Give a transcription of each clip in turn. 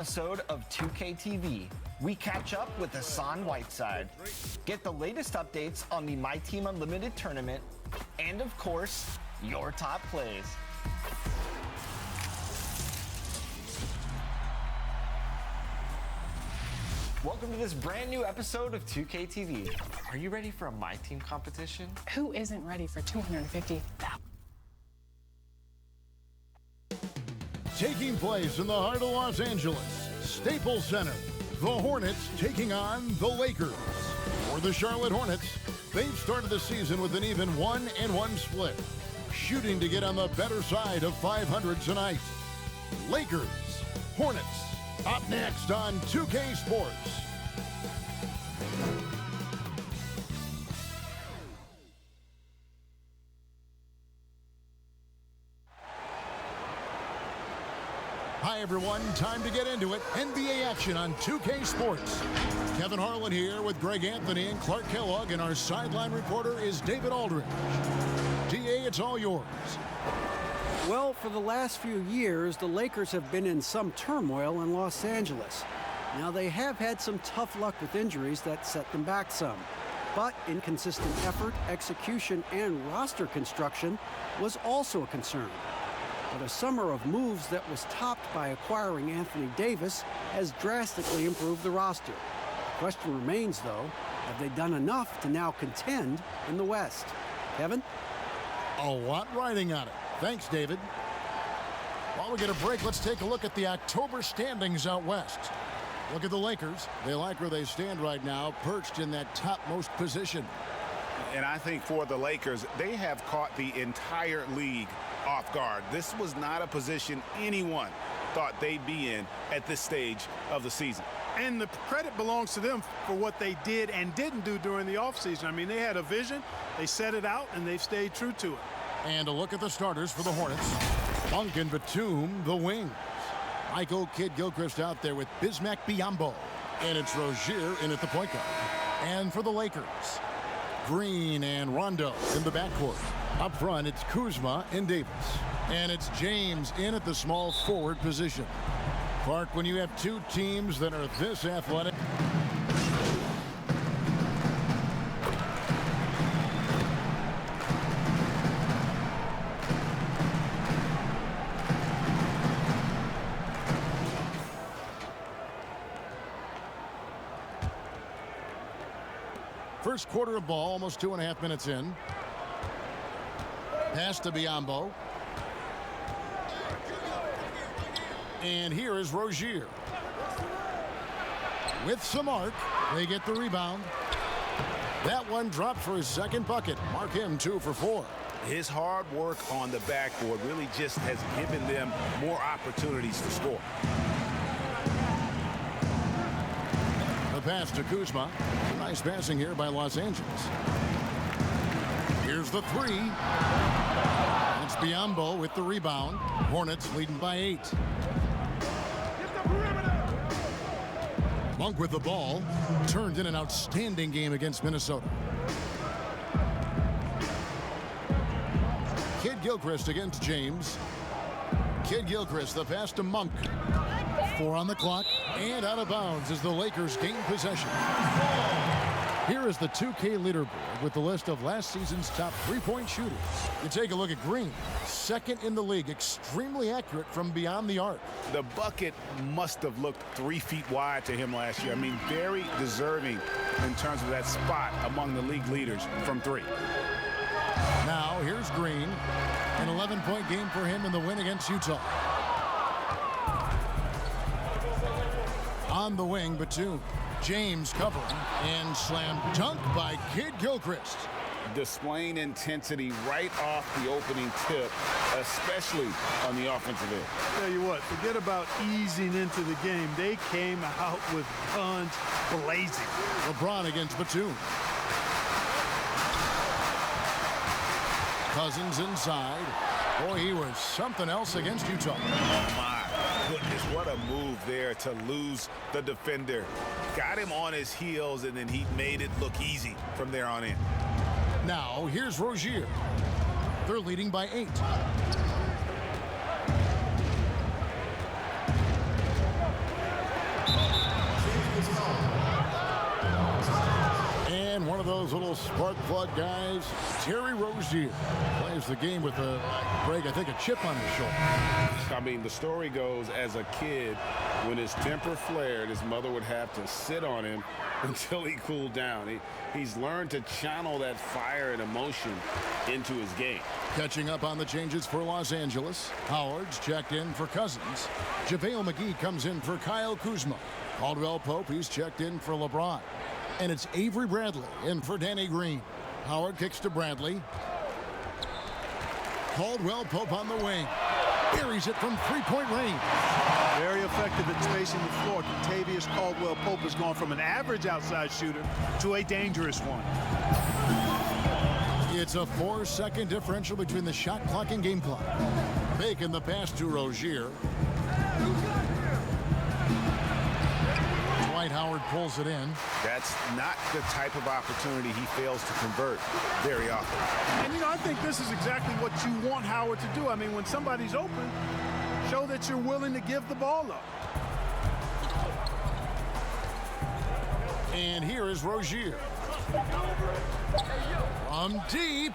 Episode of 2K TV, we catch up with Hassan Whiteside, get the latest updates on the My Team Unlimited tournament, and of course, your top plays. Welcome to this brand new episode of 2K TV. Are you ready for a My Team competition? Who isn't ready for 250,000? Taking place in the heart of Los Angeles, Staples Center, the Hornets taking on the Lakers. For the Charlotte Hornets, they've started the season with an even 1-1 split, shooting to get on the better side of 500 tonight. Lakers, Hornets, up next on 2K Sports. Hi everyone, time to get into it. NBA action on 2K Sports. Kevin Harlan here with Greg Anthony and Clark Kellogg, and our sideline reporter is David Aldridge. DA, it's all yours. Well, for the last few years, the Lakers have been in some turmoil in Los Angeles. Now, they have had some tough luck with injuries that set them back some. But inconsistent effort, execution, and roster construction was also a concern. But a summer of moves that was topped by acquiring Anthony Davis has drastically improved the roster. The question remains, though, have they done enough to now contend in the West? Kevin? A lot riding on it. Thanks, David. While we get a break, let's take a look at the October standings out west. Look at the Lakers. They like where they stand right now, perched in that topmost position. And I think for the Lakers, they have caught the entire league off guard. This was not a position anyone thought they'd be in at this stage of the season. And the credit belongs to them for what they did and didn't do during the offseason. I mean, they had a vision, they set it out, and they've stayed true to it. And a look at the starters for the Hornets. Funk and Batum, the wings. Michael Kidd-Gilchrist out there with Bismack Biyombo. And it's Rozier in at the point guard. And for the Lakers, Green and Rondo in the backcourt. Up front, it's Kuzma and Davis. And it's James in at the small forward position. Clark, when you have two teams that are this athletic. First quarter of ball, almost 2.5 minutes in. Pass to Biyombo. And here is Rozier. With some arc, they get the rebound. That one dropped for his second bucket. Mark him 2 for 4. His hard work on the backboard really just has given them more opportunities to score. The pass to Kuzma. Nice passing here by Los Angeles. Here's the three. It's Biyombo with the rebound. Hornets leading by 8. Monk with the ball. Turned in an outstanding game against Minnesota. Kidd-Gilchrist against James. Kidd-Gilchrist, the pass to Monk. 4 on the clock, and out of bounds as the Lakers gain possession. Here is the 2K leaderboard with the list of last season's top three-point shooters. You take a look at Green, second in the league, extremely accurate from beyond the arc. The bucket must have looked 3 feet wide to him last year. I mean, very deserving in terms of that spot among the league leaders from 3. Now, here's Green, an 11-point game for him in the win against Utah. On the wing, Batum. James covering, and slam dunk by Kidd-Gilchrist. Displaying intensity right off the opening tip, especially on the offensive end. Tell you what, forget about easing into the game. They came out with guns blazing. LeBron against Batum. Cousins inside. Boy, he was something else against Utah. My goodness, what a move there to lose the defender. Got him on his heels, and then he made it look easy from there on in. Now, here's Rozier. They're leading by 8. those little spark plug guys. Terry Rozier plays the game with Greg, I think, a chip on his shoulder. I mean, the story goes, as a kid, when his temper flared, his mother would have to sit on him until he cooled down. He's learned to channel that fire and emotion into his game. Catching up on the changes for Los Angeles. Howard's checked in for Cousins. JaVale McGee comes in for Kyle Kuzma. Caldwell Pope, he's checked in for LeBron. And it's Avery Bradley in for Danny Green. Howard kicks to Bradley. Caldwell Pope on the wing. Buries it from three-point range. Very effective at spacing the floor. Kentavious Caldwell-Pope has gone from an average outside shooter to a dangerous one. It's a 4-second differential between the shot clock and game clock. Making the pass to Rozier. Dwight Howard pulls it in. That's not the type of opportunity he fails to convert very often. And, you know, I think this is exactly what you want Howard to do. I mean, when somebody's open, show that you're willing to give the ball up. And here is Rozier. From deep.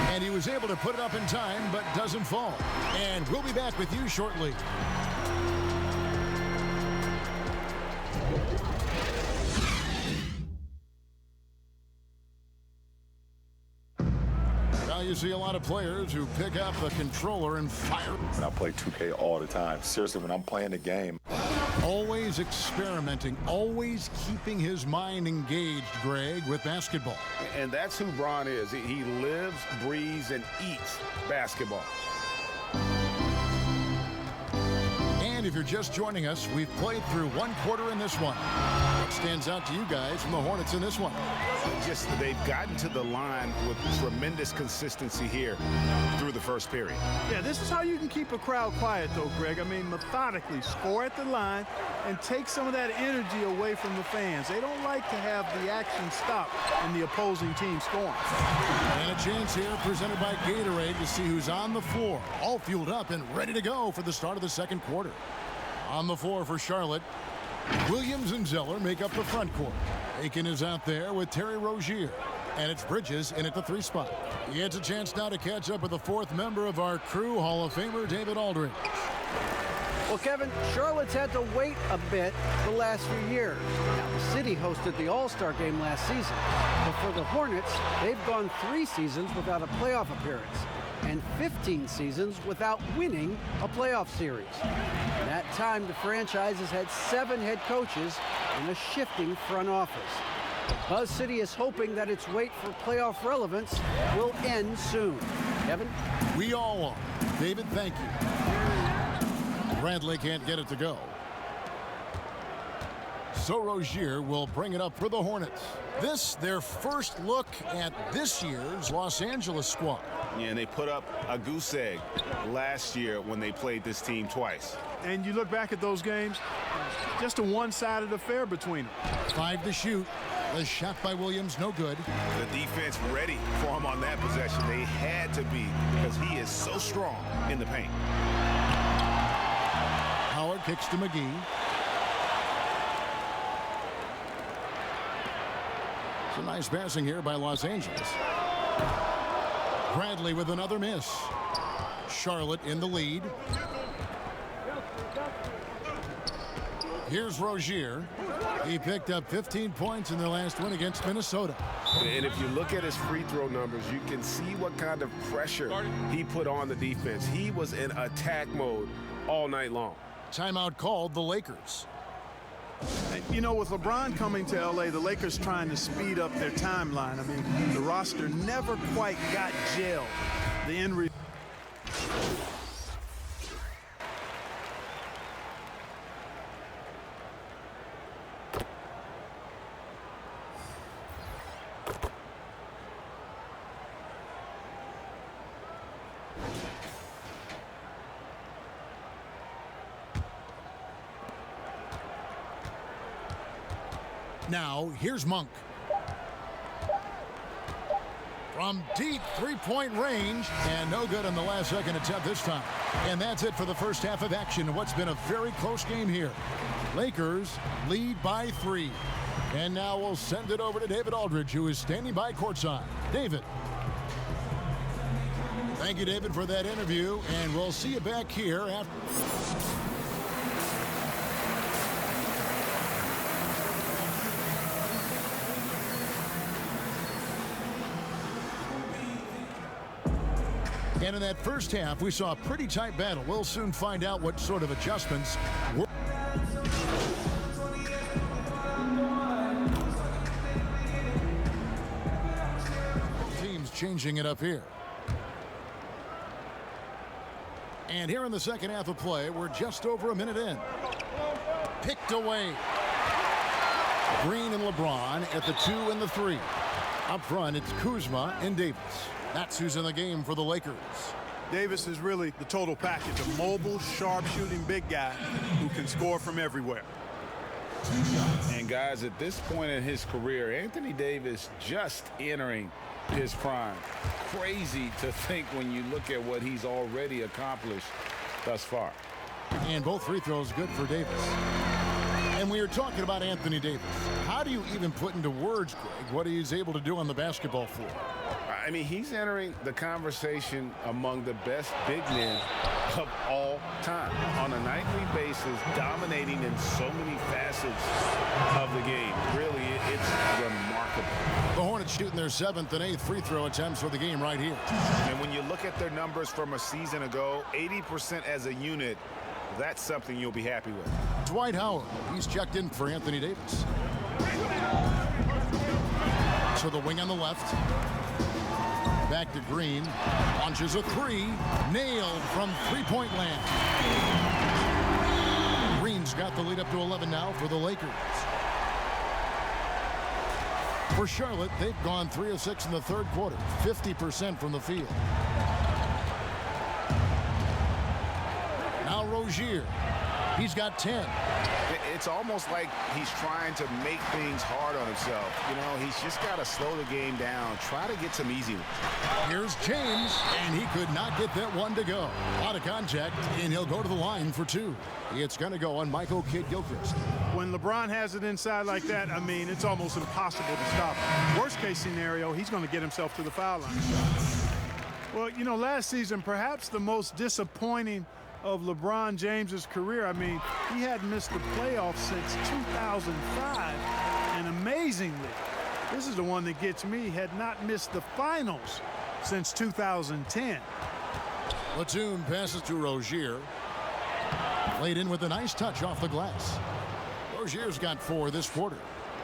And he was able to put it up in time, but doesn't fall. And we'll be back with you shortly. Now you see a lot of players who pick up the controller and fire. And I play 2K all the time. Seriously, when I'm playing the game. Always experimenting, always keeping his mind engaged, Greg, with basketball. And that's who Bron is. He lives, breathes, and eats basketball. And if you're just joining us, we've played through one quarter in this one. What stands out to you guys from the Hornets in this one? They've gotten to the line with tremendous consistency here through the first period. Yeah, this is how you can keep a crowd quiet, though, Greg. I mean, methodically score at the line and take some of that energy away from the fans. They don't like to have the action stop and the opposing team scoring. And a chance here presented by Gatorade to see who's on the floor, all fueled up and ready to go for the start of the second quarter. On the floor for Charlotte, Williams and Zeller make up the front court. Aiken is out there with Terry Rozier. And it's Bridges in at the 3 spot. He gets a chance now to catch up with the 4th member of our crew, Hall of Famer David Aldridge. Well, Kevin, Charlotte's had to wait a bit the last few years. Now, the city hosted the All-Star game last season. But for the Hornets, they've gone 3 seasons without a playoff appearance and 15 seasons without winning a playoff series. In that time, the franchise has had 7 head coaches and a shifting front office. Buzz City is hoping that its wait for playoff relevance will end soon. Kevin? We all are. David, thank you. Bradley can't get it to go. So Rozier will bring it up for the Hornets. This, their first look at this year's Los Angeles squad. Yeah, and they put up a goose egg last year when they played this team twice. And you look back at those games, just a one-sided affair between them. 5 to shoot. The shot by Williams, no good. The defense ready for him on that possession. They had to be, because he is so strong in the paint. Howard kicks to McGee. Some nice passing here by Los Angeles. Bradley with another miss. Charlotte in the lead. Here's Rozier. He picked up 15 points in their last win against Minnesota. And if you look at his free throw numbers, you can see what kind of pressure he put on the defense. He was in attack mode all night long. Timeout called the Lakers. You know, with LeBron coming to L.A., the Lakers trying to speed up their timeline. I mean, the roster never quite got gelled. The end result. Now, here's Monk. From deep three-point range, and no good on the last second attempt this time. And that's it for the first half of action in what's been a very close game here. Lakers lead by 3. And now we'll send it over to David Aldridge, who is standing by courtside. David. Thank you, David, for that interview, and we'll see you back here after. And in that first half, we saw a pretty tight battle. We'll soon find out what sort of adjustments were. Teams changing it up here. And here in the second half of play, we're just over a minute in. Picked away. Green and LeBron at the 2 and the 3. Up front, it's Kuzma and Davis. That's who's in the game for the Lakers. Davis is really the total package, a mobile, sharp-shooting big guy who can score from everywhere. And guys, at this point in his career, Anthony Davis just entering his prime. Crazy to think when you look at what he's already accomplished thus far. And both free throws good for Davis. And we were talking about Anthony Davis. How do you even put into words, Greg, what he's able to do on the basketball floor? I mean, he's entering the conversation among the best big men of all time. On a nightly basis, dominating in so many facets of the game. Really, it's remarkable. The Hornets shooting their 7th and 8th free throw attempts for the game right here. And when you look at their numbers from a season ago, 80% as a unit, that's something you'll be happy with. Dwight Howard, he's checked in for Anthony Davis. So the wing on the left. Back to Green. Launches a 3. Nailed from three-point land. Green's got the lead up to 11 now for the Lakers. For Charlotte, they've gone 3 of 6 in the third quarter. 50% from the field. Now Rozier. He's got 10. It's almost like he's trying to make things hard on himself. You know, he's just got to slow the game down. Try to get some easy ones. Here's James, and he could not get that one to go. Out of contact, and he'll go to the line for 2. It's going to go on Michael Kidd-Gilchrist. When LeBron has it inside like that, I mean, it's almost impossible to stop him. Worst case scenario, he's going to get himself to the foul line. Well, you know, last season, perhaps the most disappointing of LeBron James's career. I mean, he hadn't missed the playoffs since 2005, and amazingly, this is the one that gets me, had not missed the finals since 2010. Batum passes to Rozier. Laid in with a nice touch off the glass. Rozier's got 4 this quarter.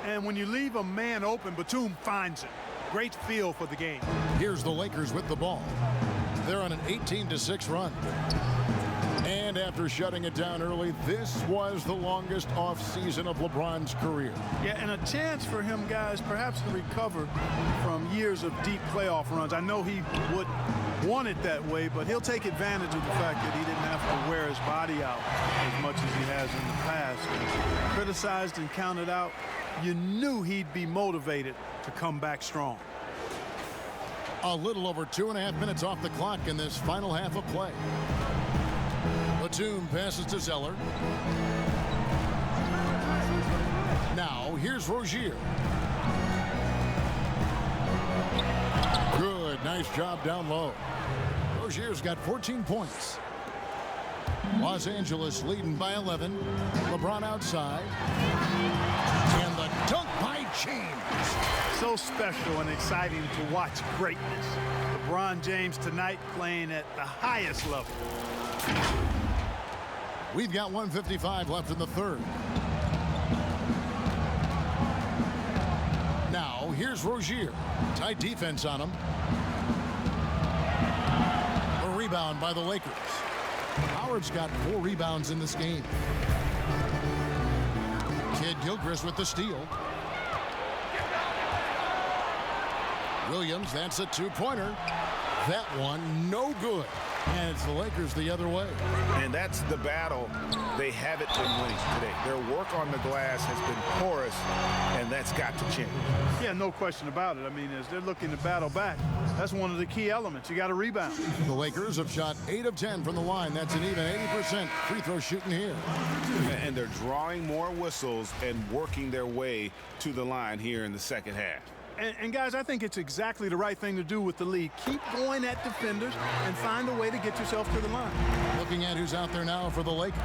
And when you leave a man open, Batum finds it. Great feel for the game. Here's the Lakers with the ball. They're on an 18-6 run. And after shutting it down early, this was the longest offseason of LeBron's career. Yeah, and a chance for him, guys, perhaps to recover from years of deep playoff runs. I know he would want it that way, but he'll take advantage of the fact that he didn't have to wear his body out as much as he has in the past. And criticized and counted out, you knew he'd be motivated to come back strong. A little over 2.5 minutes off the clock in this final half of play. Batum passes to Zeller. Now, here's Rozier. Good, nice job down low. Rozier's got 14 points. Los Angeles leading by 11. LeBron outside. And the dunk by James. So special and exciting to watch greatness. LeBron James tonight playing at the highest level. We've got 1:55 left in the third. Now, here's Rozier. Tight defense on him. A rebound by the Lakers. Howard's got 4 rebounds in this game. Kidd-Gilchrist with the steal. Williams, that's a 2-pointer. That one, no good. And it's the Lakers the other way. And that's the battle they haven't been winning today. Their work on the glass has been porous, and that's got to change. Yeah, no question about it. I mean, as they're looking to battle back, that's one of the key elements. You got to rebound. The Lakers have shot 8 of 10 from the line. That's an even 80% free throw shooting here. And they're drawing more whistles and working their way to the line here in the second half. And guys, I think it's exactly the right thing to do with the lead. Keep going at defenders and find a way to get yourself to the line. Looking at who's out there now for the Lakers.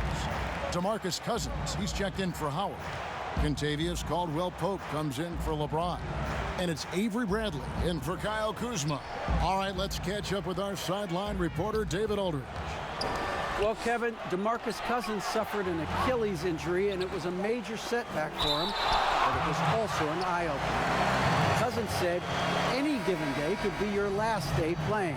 DeMarcus Cousins, he's checked in for Howard. Kentavious Caldwell-Pope comes in for LeBron. And it's Avery Bradley in for Kyle Kuzma. All right, let's catch up with our sideline reporter, David Aldridge. Well, Kevin, DeMarcus Cousins suffered an Achilles injury, and it was a major setback for him, but it was also an eye-opener. Cousins said any given day could be your last day playing.